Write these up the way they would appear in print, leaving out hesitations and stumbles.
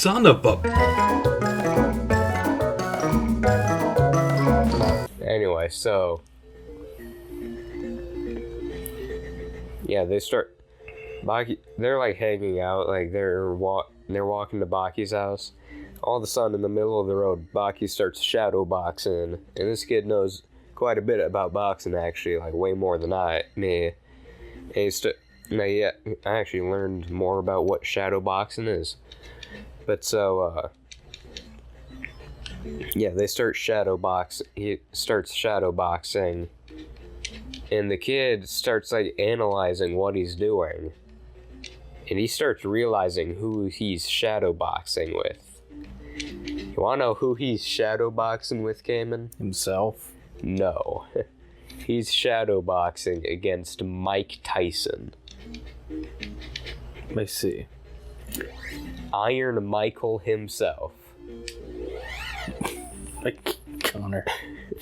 Son of a... Anyway, so... Yeah, they start... Baki... They're, like, hanging out. Like, they're walking to Baki's house. All of a sudden, in the middle of the road, Baki starts shadow boxing. And this kid knows quite a bit about boxing, actually. Like, way more than me. And I actually learned more about what shadow boxing is. But so, yeah, they start shadow box. He starts shadow boxing, and the kid starts like analyzing what he's doing, and he starts realizing who he's shadow boxing with. You wanna know who he's shadow boxing with, Khayman? Himself? No, he's shadow boxing against Mike Tyson. I see. Iron Michael himself. Like Connor.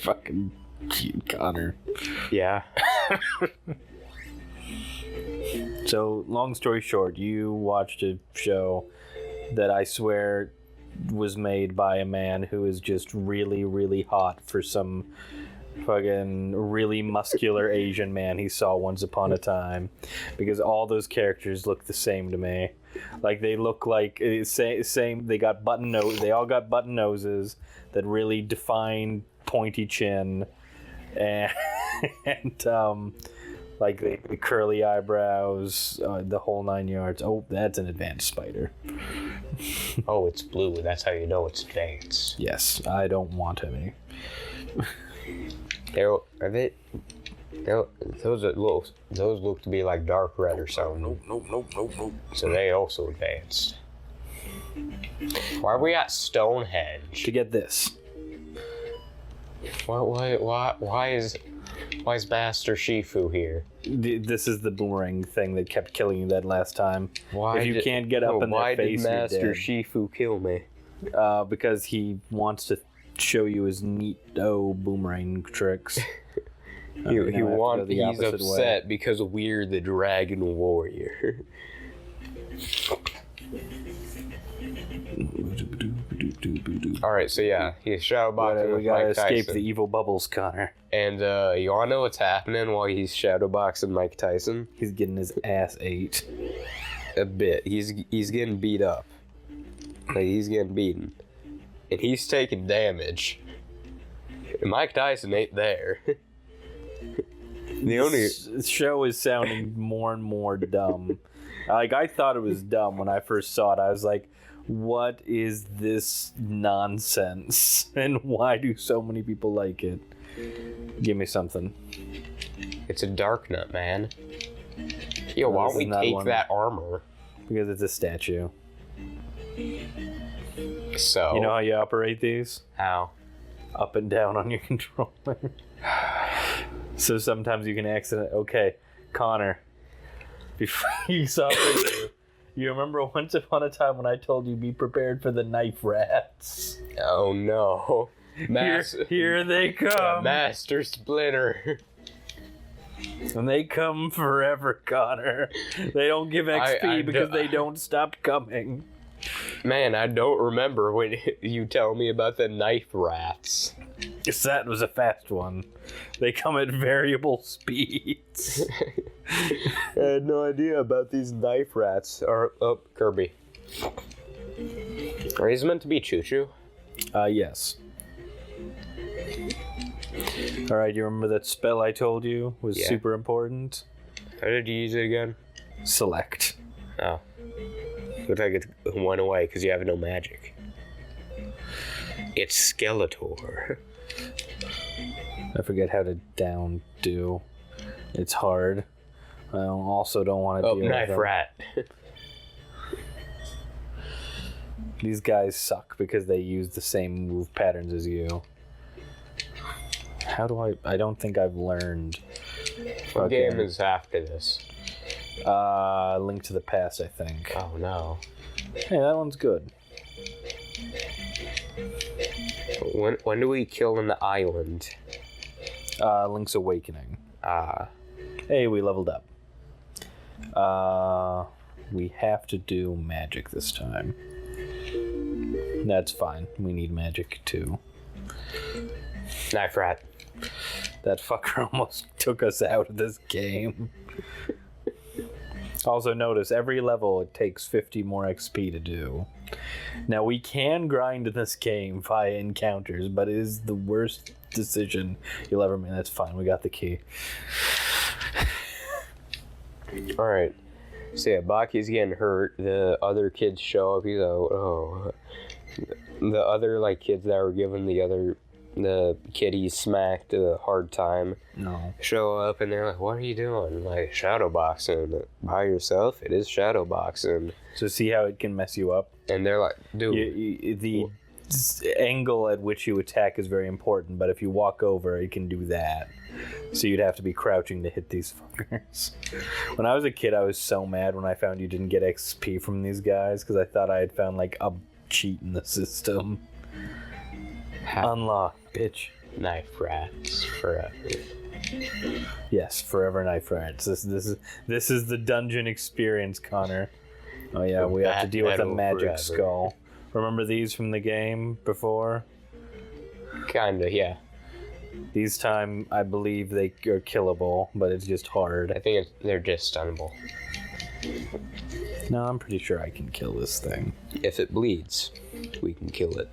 Fucking cute Connor. Yeah. So, long story short, you watched a show that I swear was made by a man who is just really, really hot for some fucking really muscular Asian man he saw once upon a time, because all those characters look the same to me. Like, they look like same. They got button nose. They all got button noses that really define pointy chin, and like the curly eyebrows, the whole 9 yards. Oh, that's an advanced spider. Oh, it's blue. That's how you know it's advanced. Yes, I don't want any. Those look to be like dark red or something. Nope. So they also advanced. Why are we at Stonehenge? To get this. Why is Master Shifu here? This is the boomerang thing that kept killing you that last time. Why if you can't get up in their face, why did Master you're dead. Shifu kill me? Because he wants to show you his neato boomerang tricks. He's upset because we're the Dragon Warrior. Alright, so yeah, he's shadowboxing with gotta Mike Tyson. escape the evil bubbles, Connor. And you wanna know what's happening while he's shadowboxing Mike Tyson? He's getting his ass ate. A bit. He's getting beat up. Like, he's getting beaten. And he's taking damage. And Mike Tyson ain't there. This show is sounding more and more dumb. Like, I thought it was dumb when I first saw it. I was like, what is this nonsense? And why do so many people like it? Give me something. It's a dark nut, man. Yo, why don't we take that armor? Because it's a statue. So... You know how you operate these? How? Up and down on your controller. So sometimes you can accident. Okay, Connor. Before you saw it, you remember once upon a time when I told you be prepared for the knife rats? Oh no. Here they come. Master Splinter. And they come forever, Connor. They don't give XP because they don't stop coming. Man, I don't remember when you tell me about the knife rats. Yes, that was a fast one. They come at variable speeds. I had no idea about these knife rats. Oh, Kirby. Are these meant to be Choo-Choo? Yes. Alright, you remember that spell I told you was super important? How did you use it again? Select. Oh. Looks like it went away because you have no magic. It's Skeletor. I forget how to down do. It's hard. I also don't want to deal with knife rat. These guys suck because they use the same move patterns as you. How do I don't think I've learned. What game is after this? Link to the Past, I think. Oh no. Hey, that one's good. When do we kill in the island? Link's Awakening. Hey, we leveled up. We have to do magic this time. That's fine. We need magic too. Knife rat. That fucker almost took us out of this game. Also notice, every level it takes 50 more XP to do. Now we can grind in this game via encounters, but it is the worst decision you'll ever make. That's fine, we got the key. Alright. So yeah, Baki's getting hurt. The other kids show up. He's like, oh. The other like kids that were giving the kid he smacked a hard time show up, and they're like, what are you doing? Like, shadowboxing by yourself? It is shadowboxing. So see how it can mess you up? And they're like, dude. The angle at which you attack is very important, but if you walk over, it can do that. So you'd have to be crouching to hit these fuckers. When I was a kid, I was so mad when I found you didn't get XP from these guys, because I thought I had found like a cheat in the system. Unlock, bitch. Knife rats forever. Yes, forever knife rats. This is the dungeon experience, Connor. Oh yeah, we have to deal with a magic skull. Remember these from the game before? Kinda, yeah. These time, I believe they are killable, but it's just hard. I think they're just stunnable. No, I'm pretty sure I can kill this thing. If it bleeds, we can kill it.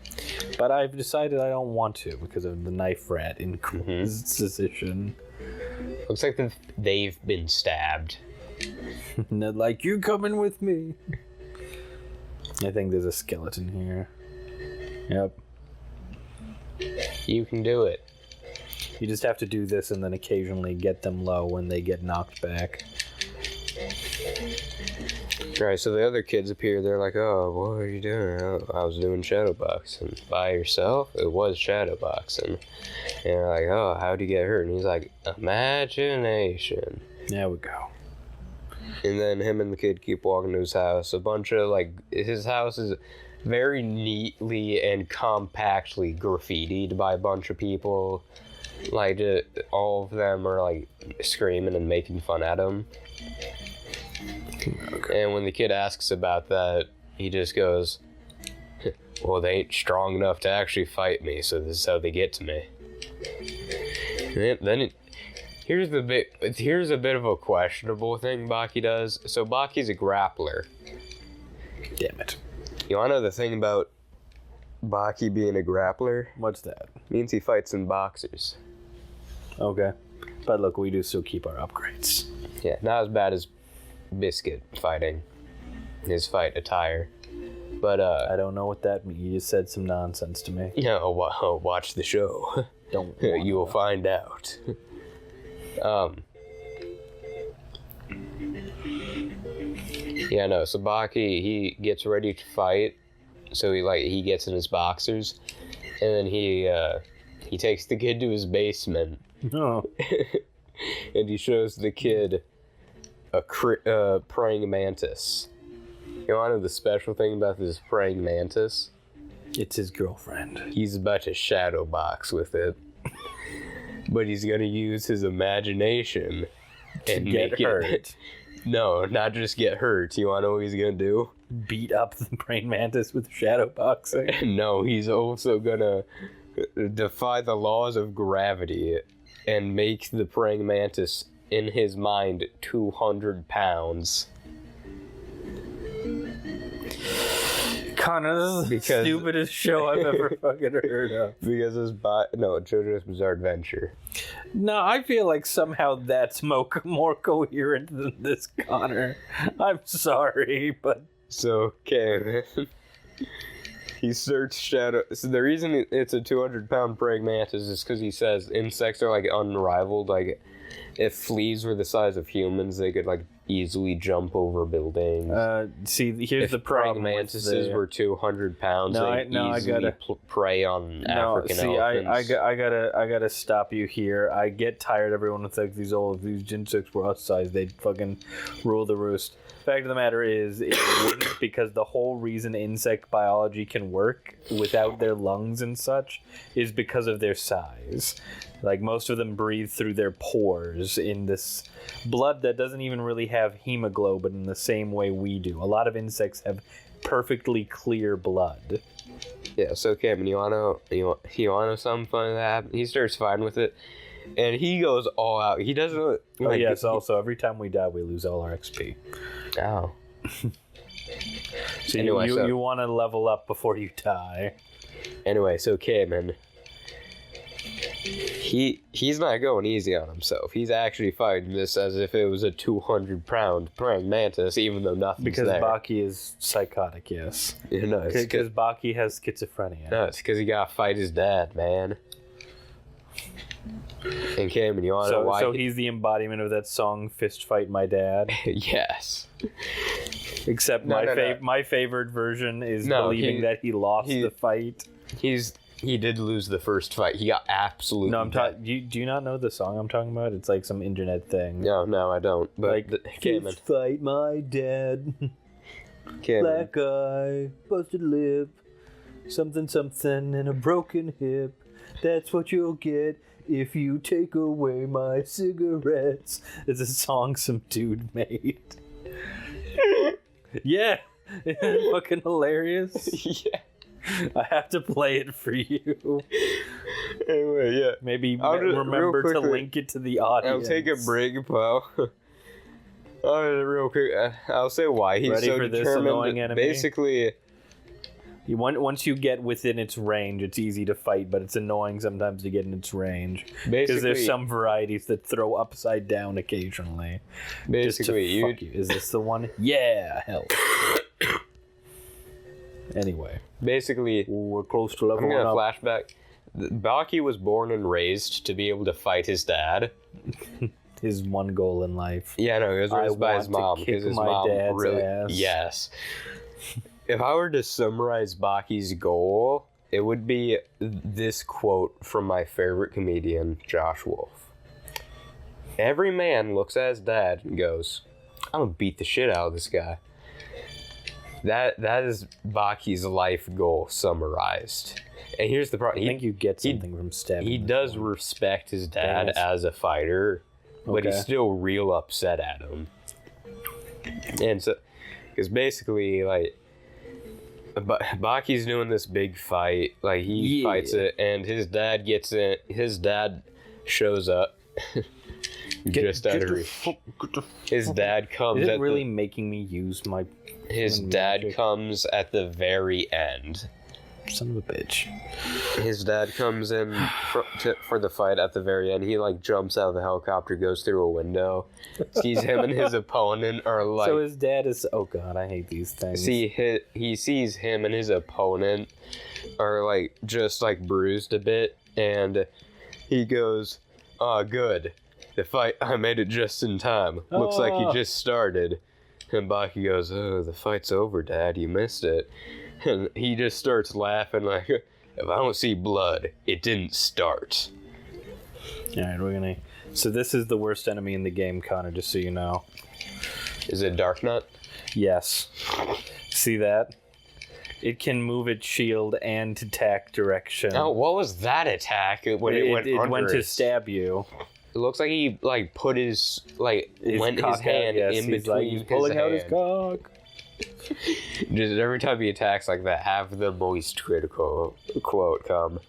But I've decided I don't want to because of the knife rat inquisition. Looks like they've been stabbed. And they're like, you coming with me? I think there's a skeleton here. Yep. You can do it. You just have to do this and then occasionally get them low when they get knocked back. Right, so the other kids appear. They're like, oh, what are you doing? Oh, I was doing shadowboxing. By yourself? It was shadowboxing. And they're like, oh, how'd you get hurt? And he's like, imagination. There we go. And then him and the kid keep walking to his house. A bunch of, like, his house is very neatly and compactly graffitied by a bunch of people. Like, all of them are, like, screaming and making fun at him. Okay. And when the kid asks about that, he just goes, well, they ain't strong enough to actually fight me, so this is how they get to me. And here's a bit of a questionable thing Baki does. So Baki's a grappler. Damn it. You wanna know the thing about Baki being a grappler? What's that? Means he fights in boxers. Okay. But look, we do still keep our upgrades. Yeah, not as bad as Biscuit fighting. His fight attire. But, I don't know what that means. You just said some nonsense to me. No, watch the show. Don't. You will find out. Yeah, no, so Baki, he gets ready to fight. So he gets in his boxers. And then he takes the kid to his basement. No. And he shows the kid a praying mantis. You want to know the special thing about this praying mantis? It's his girlfriend. He's about to shadow box with it. But he's going to use his imagination and get hurt. No, not just get hurt. You want to know what he's going to do? Beat up the praying mantis with shadow boxing. No, he's also going to defy the laws of gravity and make the praying mantis, in his mind, 200 pounds. Connor, this is the stupidest show I've ever fucking heard of. Because it's JoJo's Bizarre Adventure. No, I feel like somehow that's more coherent than this, Connor. I'm sorry, but... So, okay, man. He searched shadow. So the reason it's a 200-pound praying mantis is because he says insects are, like, unrivaled. Like, if fleas were the size of humans, they could, like, easily jump over buildings. See, here's the problem. If praying mantises were 200 pounds, they'd easily prey on African elephants. I gotta stop you here. I get tired. Everyone would think these insects were us size. They'd fucking rule the roost. Fact of the matter is, it wouldn't, because the whole reason insect biology can work without their lungs and such is because of their size. Like, most of them breathe through their pores. sugars in this blood that doesn't even really have hemoglobin in the same way we do. A lot of insects have perfectly clear blood. Yeah, so Khayman, you wanna know something funny that happened? He starts fighting with it, and he goes all out. He doesn't. Oh yes. Also, every time we die, we lose all our XP. Oh. So Anyway, you want to level up before you die. Anyway, so Khayman, he's not going easy on himself. He's actually fighting this as if it was a 200-pound praying mantis, even though nothing's Because there. Baki is psychotic, yes. You know, Because Baki has schizophrenia. no, it's because he gotta fight his dad, man. And Khayman, you wanna know why? So he's the embodiment of that song, Fist Fight My Dad. Yes. Except No. my favorite version is No, believing that he lost the fight. He did lose the first fight. He got absolutely. No, I'm talking. Do you not know the song I'm talking about? It's like some internet thing. No, I don't. But Like, Khayman, Fist Fight My Dad. Khayman, Black eye, busted lip, something and a broken hip. That's what you'll get if you take away my cigarettes. It's a song some dude made. Yeah, isn't it fucking hilarious? yeah. I have to play it for you. Anyway, yeah. Maybe I'll just- remember real to quickly, link it to the audience. I'll take a break, pal. Real quick, I'll say why he's Ready so for this determined. annoying enemy? Basically, Once you get within its range, it's easy to fight, but it's annoying sometimes to get in its range. Because there's some varieties that throw upside down occasionally. basically, Fuck you. Is this the one? Yeah, hell. Anyway. Basically, We're close to I'm level gonna 1 up. flashback. Baki was born and raised to be able to fight his dad. His one goal in life. Yeah, no, he was raised by his want to mom kick because his my mom dad's really. ass. Yes. If I were to summarize Baki's goal, it would be this quote from my favorite comedian, Josh Wolf. Every man looks at his dad and goes, "I'm gonna beat the shit out of this guy." That is Baki's life goal summarized. And here's the problem. I think you get something from stabbing. He this does one. respect his dad Yes. as a fighter, but he's Okay. still real upset at him. And so, because basically, like, Baki's doing this big fight, like he fights it, and his dad gets in. His dad shows up, just out of reach. His dad comes. Is it at really making me use my his fucking dad magic? comes at the very end. Son of a bitch. His dad comes in for the fight at the very end. He like jumps out of the helicopter, goes through a window, sees him and his opponent are like. So his dad is. Oh god, I hate these things. He sees him and his opponent are like just like bruised a bit, and he goes, "Oh, good, the fight. I made it just in time. Looks like he just started." And Baki goes, "Oh, the fight's over, Dad. You missed it." And he just starts laughing like, "If I don't see blood, it didn't start." Alright, we're gonna. So this is the worst enemy in the game, Connor, just so you know. Is it Dark Nut? Yes. See that? It can move its shield and attack direction. Oh, what was that attack when it went it under went to his- stab you. It looks like he like put his went cock his hand out, yes, in he's between like, he's pulling out his hand. cock. Just every time he attacks like that, have the moist critical quote come.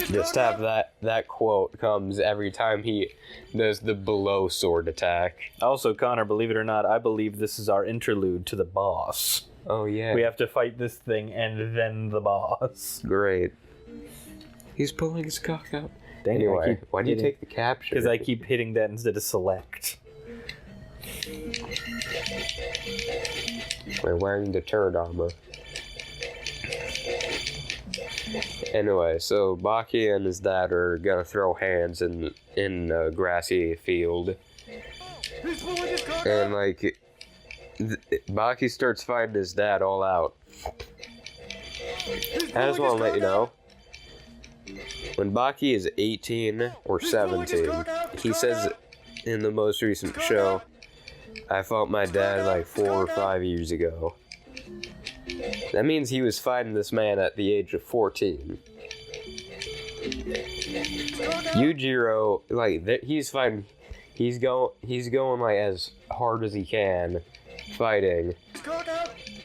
Just have that quote comes every time he does the below sword attack. Also, Connor, believe it or not, I believe this is our interlude to the boss. Oh yeah, We have to fight this thing and then the boss. great. He's pulling his cock out. Dang it, I Anyway, keep why do you hitting- take the capture? Because I keep hitting that instead of select. We're wearing the turret armor. Anyway, so Baki and his dad are gonna throw hands in a grassy field, and like Baki starts fighting his dad all out. I just want to let you know, when Baki is 18 or 17, he says in the most recent show, "I fought my dad like 4 or 5 years ago." That means he was fighting this man at the age of 14. Yujiro, like he's fighting, he's going like as hard as he can, fighting,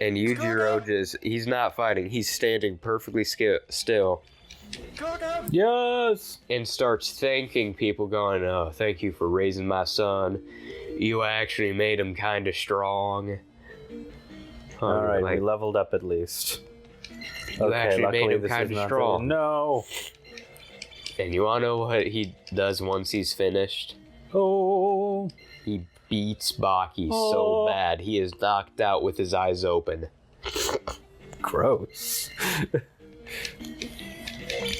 and Yujiro he's not fighting. He's standing perfectly still. Yes! And starts thanking people, going, "Oh, thank you for raising my son. You actually made him kind of strong." Alright, we leveled up at least. You actually made him kind of strong. No! And you wanna know what he does once he's finished? Oh! He beats Baki so bad, he is knocked out with his eyes open. Gross.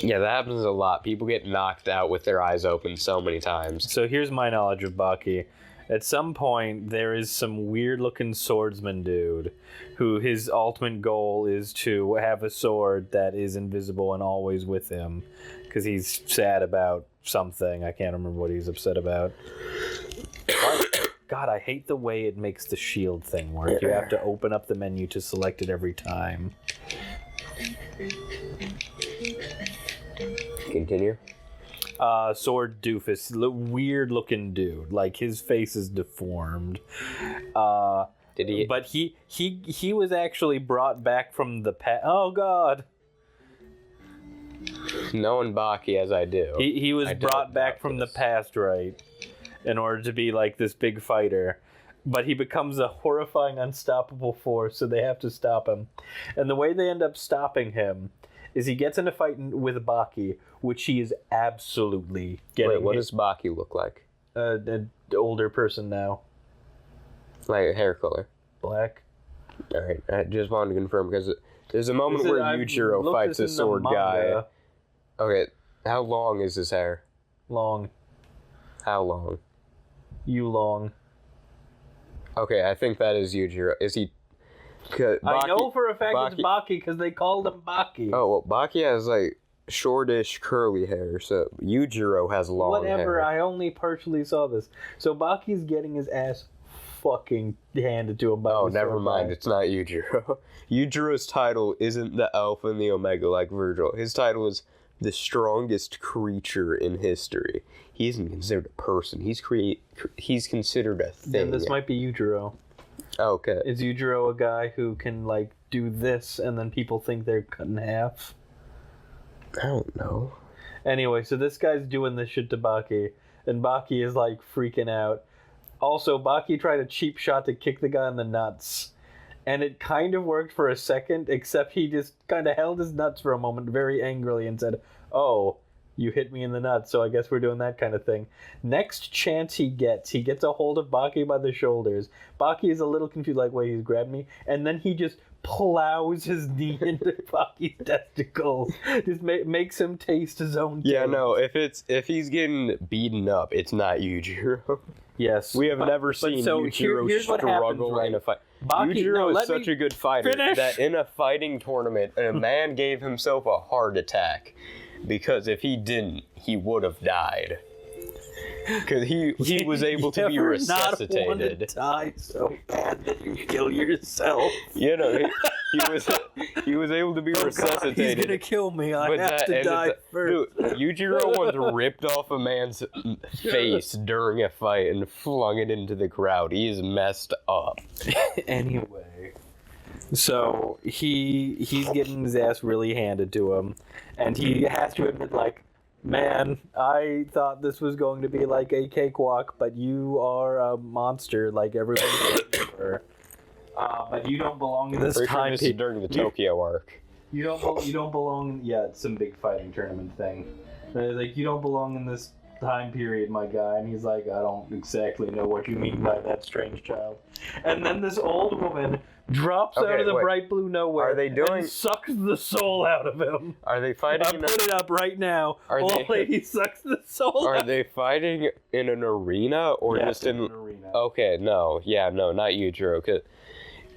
Yeah, that happens a lot. People get knocked out with their eyes open so many times. So here's my knowledge of Baki. At some point, there is some weird-looking swordsman dude who his ultimate goal is to have a sword that is invisible and always with him. Because he's sad about something. I can't remember what he's upset about. God, I hate the way it makes the shield thing work. You have to open up the menu to select it every time. Continue. Sword doofus, weird looking dude. Like his face is deformed. Did he? But he was actually brought back from the past. Oh God. Knowing Baki as I do. He was brought back from the past, right? In order to be like this big fighter. But he becomes a horrifying, unstoppable force, so they have to stop him. And the way they end up stopping him is he gets in a fight with Baki, which he is absolutely getting. Wait, what does Baki look like? An older person now. Like hair color? Black. Alright, I just wanted to confirm, because there's a moment where Yujiro fights a sword guy. Okay, how long is his hair? Long. How long? You long. Okay, I think that is Yujiro. Is he... Baki, I know for a fact it's Baki because they called him Baki. Oh, well, Baki has, like, shortish, curly hair, so Yujiro has long hair. Whatever, I only partially saw this. So Baki's getting his ass fucking handed to him by Oh, the never sword mind, guy. it's not Yujiro. Yujiro's title isn't the Alpha and the Omega like Virgil. His title is the strongest creature in history. He isn't considered a person. He's considered a thing. Then this might be Yujiro. Okay. Is Yujiro a guy who can, like, do this and then people think they're cut in half? I don't know. Anyway, so this guy's doing this shit to Baki, and Baki is, like, freaking out. Also, Baki tried a cheap shot to kick the guy in the nuts. And it kind of worked for a second, except he just kind of held his nuts for a moment very angrily and said, "Oh, you hit me in the nuts, so I guess we're doing that kind of thing." Next chance he gets a hold of Baki by the shoulders. Baki is a little confused, like, wait, he's grabbed me? And then he just plows his knee into Baki's testicles. Just makes him taste his own taste. Yeah, no, if he's getting beaten up, it's not Yujiro. Yes. We have never seen Yujiro struggle in a fight. Yujiro is such a good fighter that in a fighting tournament, a man gave himself a heart attack. Because if he didn't, he would have died. Because he was able to be resuscitated. Not want to die so bad that you kill yourself. You know, he was able to be resuscitated. God, he's gonna kill me. I have to die first. Dude, Yujiro once ripped off a man's face during a fight and flung it into the crowd. He is messed up. Anyway, so he's getting his ass really handed to him, and he has to admit, like, man, I thought this was going to be like a cakewalk, but you are a monster like everyone else. But you don't belong in this time This is during the Tokyo arc. You don't belong. Yeah, it's some big fighting tournament thing. Like, you don't belong in this time period, my guy. And he's like, I don't exactly know what you mean by that, strange child. And then this old woman drops out of the bright blue nowhere. Are they doing? And sucks the soul out of him. Are they fighting? I'll put it up right now. Old lady sucks the soul. Are they fighting in an arena or just in an arena? Okay, no, not Yujiro. Cause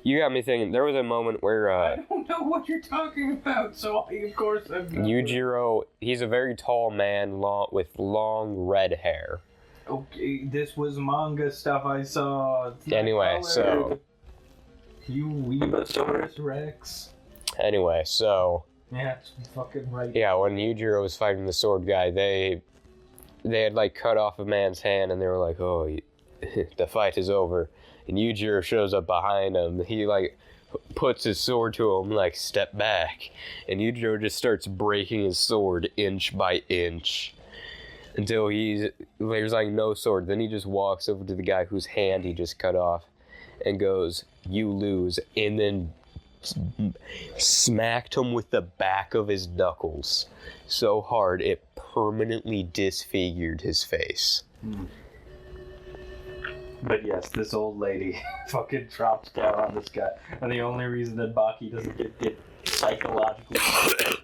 you got me thinking. There was a moment where I don't know what you're talking about. So of course I'm Yujiro. He's a very tall man, with long red hair. Okay, this was manga stuff I saw. Anyway, so you Weebasaurus Rex. Anyway, so yeah, it's fucking right. Yeah, when Yujiro was fighting the sword guy, they they had like cut off a man's hand, and they were like, "Oh, the fight is over." And Yujiro shows up behind him. He like puts his sword to him, like, "Step back." And Yujiro just starts breaking his sword inch by inch until there's like no sword. Then he just walks over to the guy whose hand he just cut off and goes, "You lose," and then smacked him with the back of his knuckles so hard it permanently disfigured his face. But yes, this old lady fucking drops down on this guy, and the only reason that Baki doesn't get psychologically injured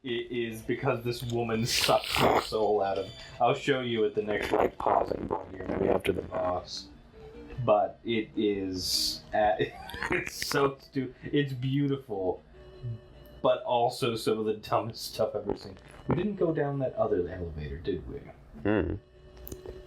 is because this woman sucks her soul out of him. I'll show you at the next like pausing point here, maybe after the boss. But it is it's so stupid. It's beautiful, but also some of the dumbest stuff I've ever seen. We didn't go down that other elevator, did we?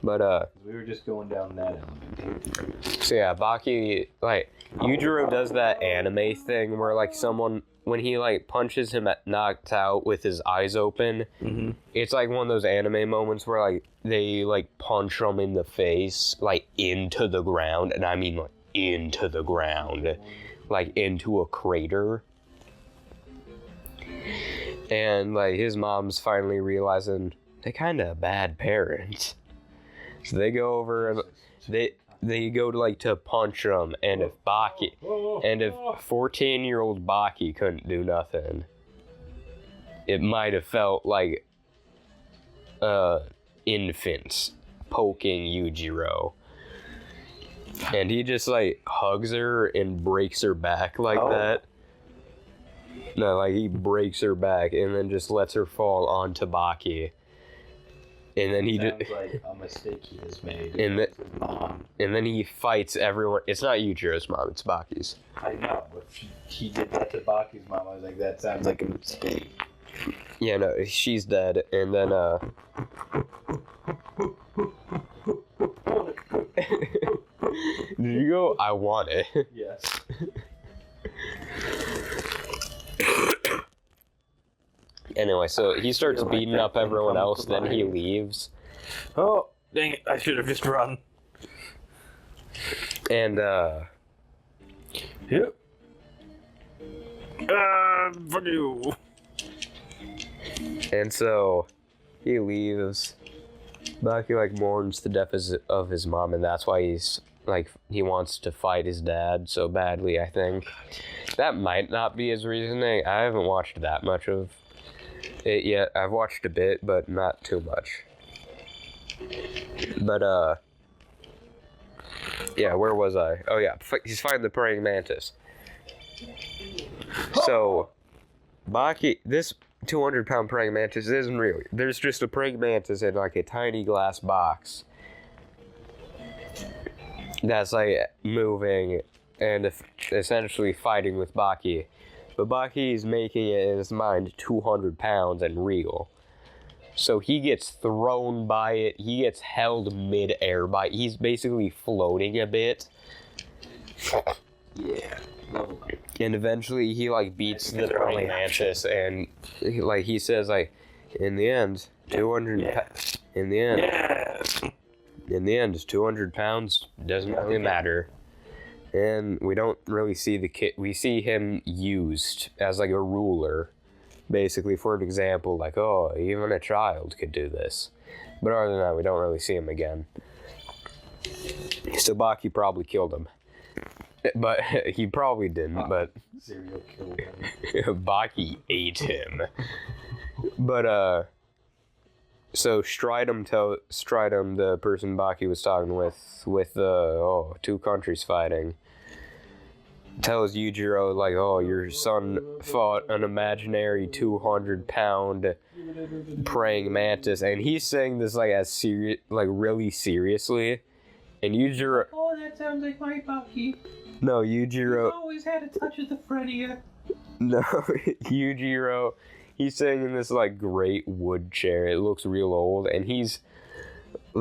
But we were just going down that elevator. So yeah, Baki, like, Yujiro does that anime thing where like someone, when he like punches him knocked out with his eyes open, it's like one of those anime moments where like they like punch him in the face, like into the ground, and I mean like into the ground, like into a crater. And like his mom's finally realizing they're kind of a bad parent. So they go over and they go to like to punch him, and if 14-year-old Baki couldn't do nothing, it might have felt like infants poking Yujiro. And he just like hugs her and breaks her back like that. No, like he breaks her back and then just lets her fall onto Baki. And then he sounds like a mistake he has made. And then he fights everyone. It's not Yujiro's mom, it's Baki's. I know, but he did that to Baki's mom. I was like, that sounds like a mistake. Yeah, no, she's dead. And then, did you go, "I want it"? Yes. Anyway, so he starts beating up everyone else, then he leaves. Oh, dang it, I should have just run. And, Yep. Fuck you. And so, he leaves. Baki, like, mourns the death of his mom, and that's why he's, like, he wants to fight his dad so badly, I think. That might not be his reasoning. I haven't watched that much of it yet. I've watched a bit, but not too much. But, yeah, where was I? Oh, yeah, he's fighting the praying mantis. So, Baki, this 200-pound praying mantis isn't real. There's just a praying mantis in, like, a tiny glass box that's, like, moving and essentially fighting with Baki. But Baki's making it in his mind 200 pounds and real. So he gets thrown by it. He gets held mid-air by it. He's basically floating a bit. Yeah. And eventually he, like, beats the praying mantis. And, like, he says, like, in the end, 200... In the end, 200 pounds doesn't really matter. And we don't really see the kid. We see him used as like a ruler, basically, for an example, like, oh, even a child could do this. But other than that, we don't really see him again. So Baki probably killed him. But he probably didn't, but Serial killed him. Baki ate him. But, so Stridum, the person Baki was talking with the, two countries fighting, tells Yujiro, like, oh, your son fought an imaginary 200-pound praying mantis, and he's saying this, like, as serious, like, really seriously, and Yujiro... Oh, that sounds like my Baki. No, Yujiro... He's always had a touch of the Frenia. No, Yujiro... He's sitting in this, like, great wood chair. It looks real old, and he's,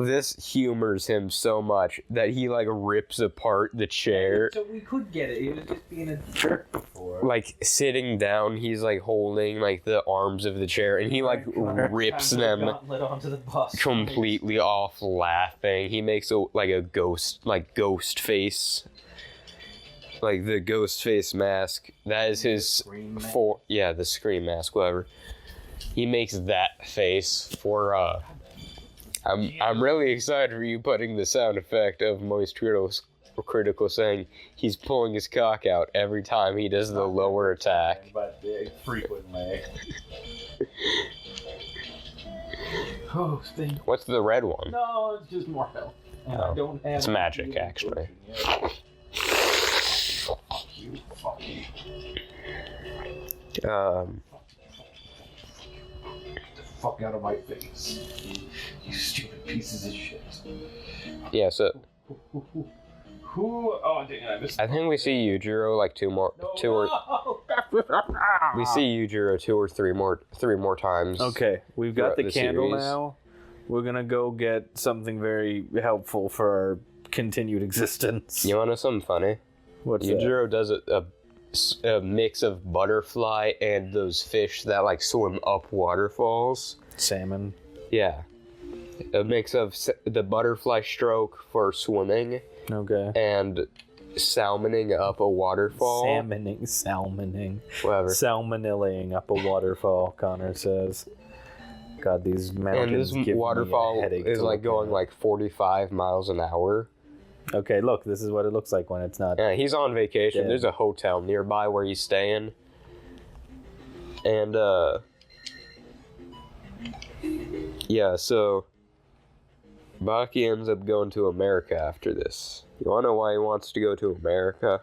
this humors him so much that he like rips apart the chair. So we could get it. He was just being a jerk before. Like sitting down, he's like holding like the arms of the chair, and he like rips them onto the bus. completely off, laughing. He makes a ghost face, like the ghost face mask. That is his the scream mask, whatever. He makes that face for I'm really excited for you putting the sound effect of Moist Critical saying he's pulling his cock out every time he does the lower attack. But frequently. Oh, stink. What's the red one? No, it's just more health. And I don't have it's magic, actually. You fucking. Fuck out of my face. You stupid pieces of shit. Yeah, so Who? Oh, dang it, I missed. I think we see Yujiro like we see Yujiro two or three more times. Okay, we've got the candle series. now. We're gonna go get something very helpful for our continued existence. You wanna know something funny? What's Yujiro does a mix of butterfly and those fish that like swim up waterfalls. Salmon. Yeah. A mix of the butterfly stroke for swimming Okay. and salmoning up a waterfall. Salmoning. Whatever. Salmonelling up a waterfall, Connor says. God, these mountains And this give waterfall me a headache is to like look going at. like 45 miles an hour. Okay, look, this is what it looks like when it's not. Yeah, he's on vacation. Dead. There's a hotel nearby where he's staying. And, yeah, so Baki ends up going to America after this. You wanna know why he wants to go to America?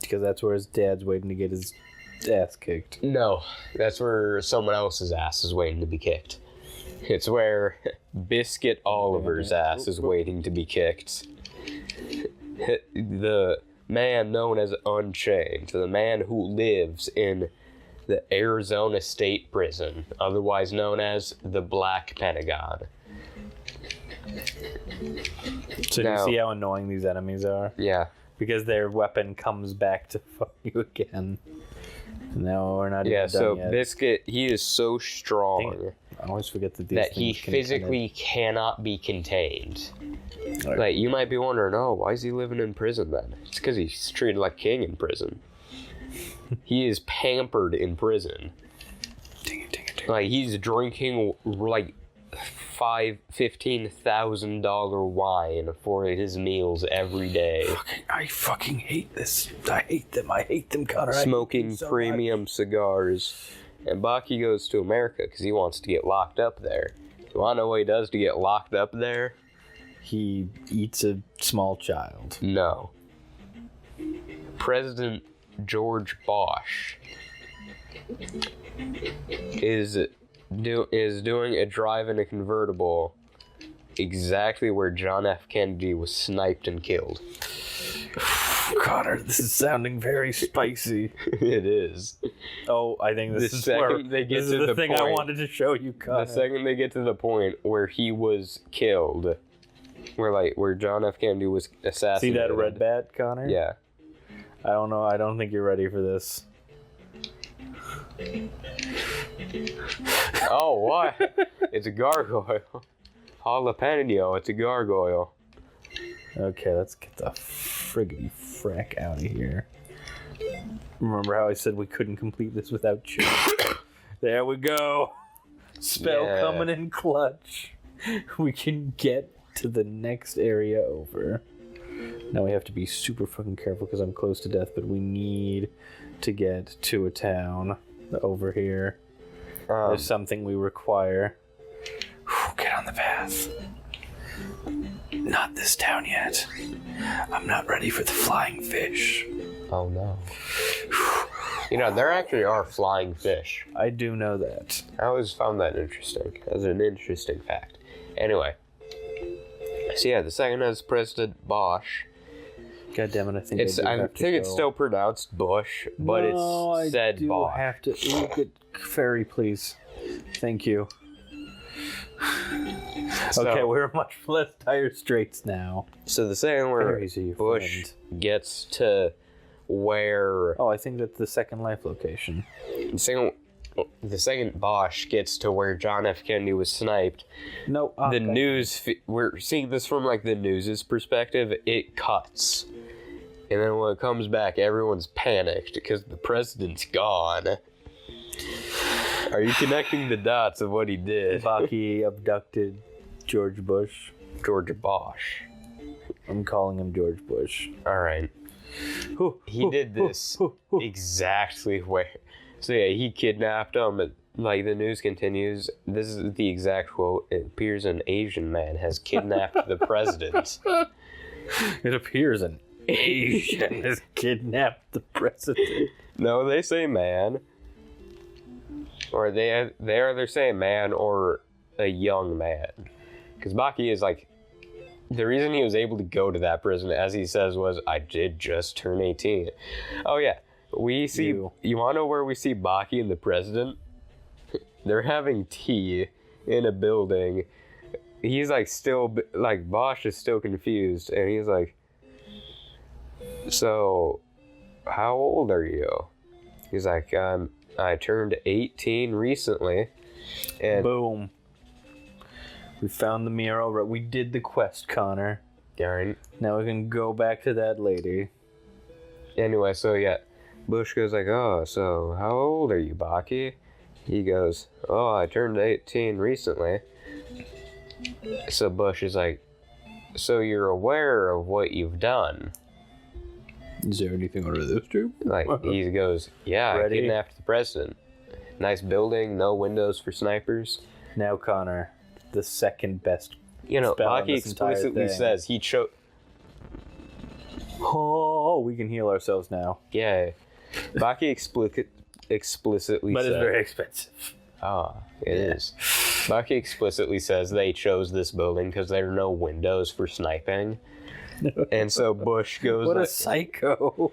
Because that's where his dad's waiting to get his ass kicked. No, that's where someone else's ass is waiting to be kicked. It's where Biscuit Oliver's ass is waiting to be kicked. The man known as Unchained, the man who lives in the Arizona State Prison, otherwise known as the Black Pentagon. So do you see how annoying these enemies are? Yeah. Because their weapon comes back to fuck you again. No, we're not even done yet. Biscuit, he is so strong I always forget that these that he things can physically cannot be contained. Like, you might be wondering, oh, why is he living in prison then? It's because he's treated like king in prison. He is pampered in prison. Ding it. Like, he's drinking, like, $15,000 wine for his meals every day. I fucking hate this. I hate them, Connor. Smoking premium cigars. And Baki goes to America because he wants to get locked up there. You want to know what he does to get locked up there? He eats a small child. No. President George Bush is doing a drive in a convertible exactly where John F. Kennedy was sniped and killed. Connor, this is sounding very spicy. It is. Oh, I think this is the thing I wanted to show you, Connor. The second they get to the point where he was killed, where John F. Kennedy was assassinated. See that red bat, Connor? Yeah. I don't know. I don't think you're ready for this. Oh, what? It's a gargoyle. Jalapeno, it's a gargoyle. Okay, let's get the friggity frack out of here. Remember how I said we couldn't complete this without you? There we go. Spell coming in clutch. We can get to the next area over. Now we have to be super fucking careful because I'm close to death, but we need to get to a town over here. There's something we require. Get on the path. Not this town yet. I'm not ready for the flying fish. Oh no. You know, there actually are flying fish. I do know that. I always found that interesting. As an interesting fact. Anyway. So yeah, the second is President Bosch. God damn it, I think it's still pronounced Bush, but it's said Bosch. I have to... Ooh, good fairy, please. Thank you. Okay, we're much less dire straits now. So the second where Very easy, Bush friend. gets to where... Oh, I think that's the Second Life location. The second Bosch gets to where John F. Kennedy was sniped, No, the news, we're seeing this from like the news's perspective, it cuts. And then when it comes back, everyone's panicked because the president's gone. Are you connecting the dots of what he did? Baki abducted George Bush. George Bosch. I'm calling him George Bush. Alright. He did this exactly where... So yeah, he kidnapped him. And, like, the news continues. This is the exact quote. It appears an Asian man has kidnapped the president. It appears an Asian has kidnapped the president. No, they say man. Or they either say man or a young man. Because Baki is like... The reason he was able to go to that prison, as he says, was, I did just turn 18. Oh yeah. We see... You want to know where we see Baki and the president? They're having tea in a building. He's like still... Like, Bosch is still confused. And he's like... So, how old are you? He's like, I turned 18 recently. And boom. We found the mirror. We did the quest, Connor. Darn. Now we can go back to that lady. Anyway, so yeah. Bush goes like, oh, so how old are you, Baki? He goes, oh, I turned 18 recently. So Bush is like, so you're aware of what you've done? Is there anything under this tube? Like, he goes, yeah, Ready? I kidnapped the president. Nice building, no windows for snipers. Now, Connor, the second best. You know, spell in Baki this entire explicitly thing. says he chose... Oh, we can heal ourselves now. Yeah. Baki explicitly But said... it's very expensive. Ah, it is. Baki explicitly says they chose this building because there are no windows for sniping. And so Bush goes What a like, psycho.